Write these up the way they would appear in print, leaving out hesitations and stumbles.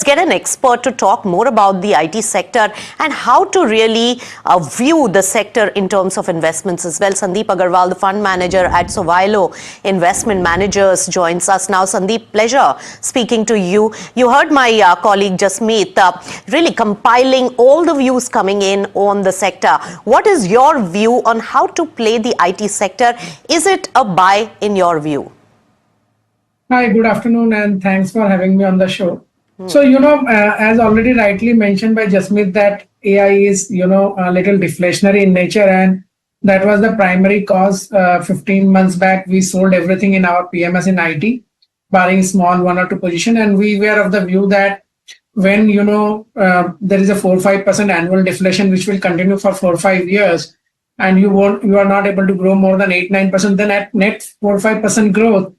Get an expert to talk more about the IT sector and how to really view the sector in terms of investments as well. Sandip Agarwal, the fund manager at Sowilo Investment Managers, joins us now. Sandip, pleasure speaking to you. You heard my colleague Jasmeet really compiling all the views coming in on the sector. What is your view on how to play the IT sector? Is it a buy in your view? Hi, good afternoon, and thanks for having me on the show. So, as already rightly mentioned by Jasmeet, that AI is, a little deflationary in nature, and that was the primary cause. 15 months back, we sold everything in our PMS in IT, barring small one or two position, and we were of the view that when there is a 4-5% annual deflation, which will continue for 4-5 years, and you are not able to grow more than 8-9%, then at net 4-5% growth,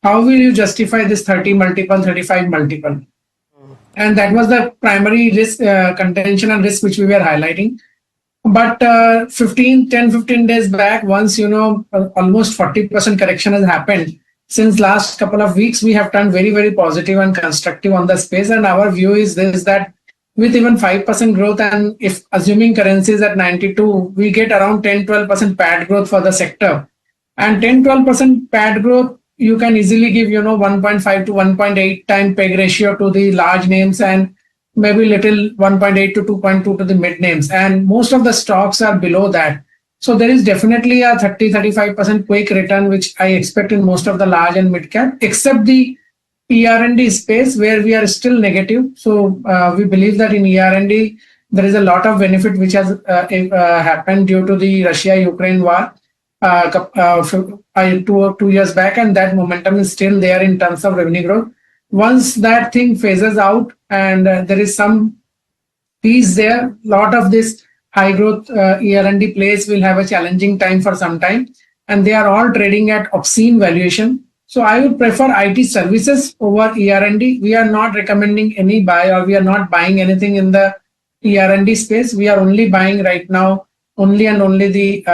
how will you justify this 30 multiple, 35 multiple? And that was the primary risk, contention and risk which we were highlighting. But 10, 15 days back, once, almost 40% correction has happened, since last couple of weeks, we have turned very, very positive and constructive on the space. And our view is this, that with even 5% growth, and if assuming currencies at 92, we get around 10-12% PAT growth for the sector. And 10-12% PAT growth, you can easily give 1.5 to 1.8 time peg ratio to the large names, and maybe little 1.8 to 2.2 to the mid names, and most of the stocks are below that. So there is definitely a 30-35% quick return which I expect in most of the large and mid cap, except the ER&D space where we are still negative. So we believe that in ER&D there is a lot of benefit which has happened due to the Russia-Ukraine war 2 years back, and that momentum is still there in terms of revenue growth. Once that thing phases out and there is some peace there, lot of this high growth ER&D plays will have a challenging time for some time, and they are all trading at obscene valuation. So I would prefer IT services over ER&D. We are not recommending any buy, or we are not buying anything in the ER&D space. We are only buying right now only the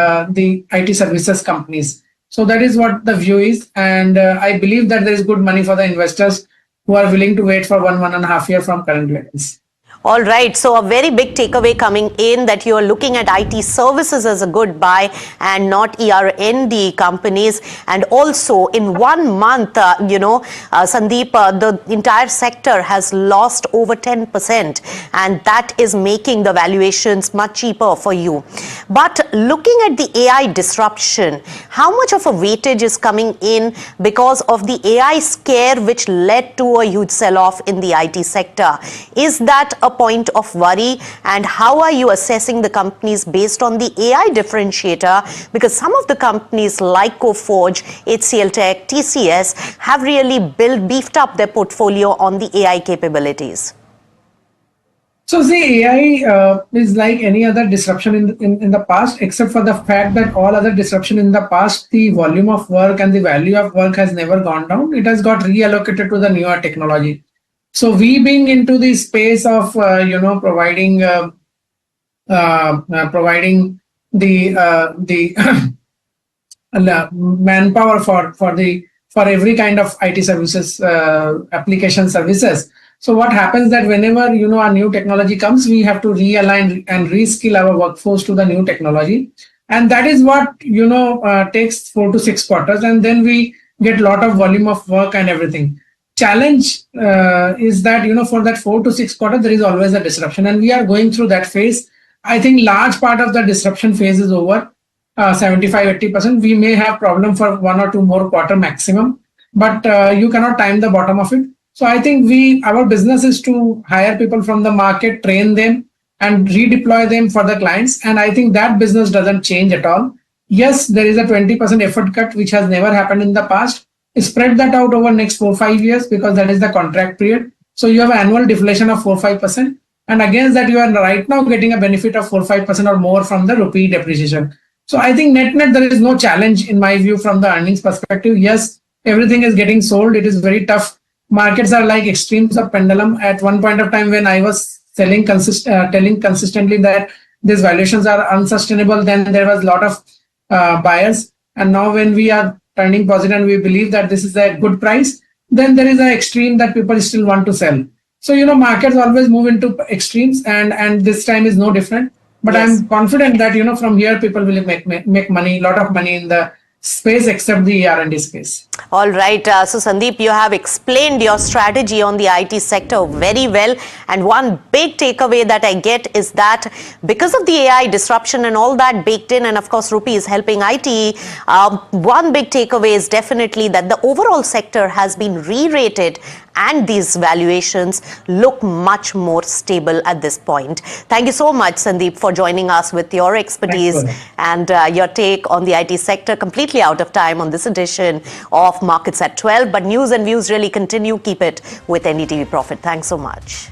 IT services companies. So that is what the view is, and I believe that there is good money for the investors who are willing to wait for 1.5 years from current levels. All right. So a very big takeaway coming in that you are looking at IT services as a good buy and not ER&D companies. And also in 1 month, Sandip, the entire sector has lost over 10%, and that is making the valuations much cheaper for you. But looking at the AI disruption, how much of a weightage is coming in because of the AI scare which led to a huge sell-off in the IT sector? Is that a point of worry, and how are you assessing the companies based on the AI differentiator? Because some of the companies like Coforge, HCL Tech, TCS have really beefed up their portfolio on the AI capabilities. So the AI is like any other disruption in the past, except for the fact that all other disruption in the past, the volume of work and the value of work has never gone down. It has got reallocated to the newer technology. So we being into the space of providing the manpower for every kind of IT services, application services. So what happens that whenever a new technology comes, we have to realign and reskill our workforce to the new technology, and that is what takes 4 to 6 quarters, and then we get a lot of volume of work and everything. Challenge is that for that 4 to 6 quarters there is always a disruption, and we are going through that phase. I think large part of the disruption phase is over, 75-80%. We may have problem for 1 or 2 more quarter maximum, but you cannot time the bottom of it. So I think our business is to hire people from the market, train them, and redeploy them for the clients, and I think that business doesn't change at all. Yes, there is a 20% effort cut which has never happened in the past. Spread that out over next 4-5 years, because that is the contract period. So you have annual deflation of 4-5%, and against that you are right now getting a benefit of 4-5% or more from the rupee depreciation. So I think net there is no challenge in my view from the earnings perspective. Yes, everything is getting sold. It is very tough. Markets are like extremes of pendulum. At one point of time when I was telling consistently that these valuations are unsustainable, then there was a lot of buyers, and now when we are turning positive and we believe that this is a good price, then there is an extreme that people still want to sell. So, markets always move into extremes, and this time is no different. But Yes. I'm confident that, from here, people will make money, lot of money in the space, except the R&D space. All right. So, Sandeep, you have explained your strategy on the IT sector very well. And one big takeaway that I get is that because of the AI disruption and all that baked in, and of course, Rupee is helping IT, one big takeaway is definitely that the overall sector has been re-rated and these valuations look much more stable at this point. Thank you so much, Sandeep, for joining us with your expertise and your take on the IT sector. Completely out of time on this edition of Markets at 12, but news and views really continue. Keep it with NDTV Profit. Thanks so much.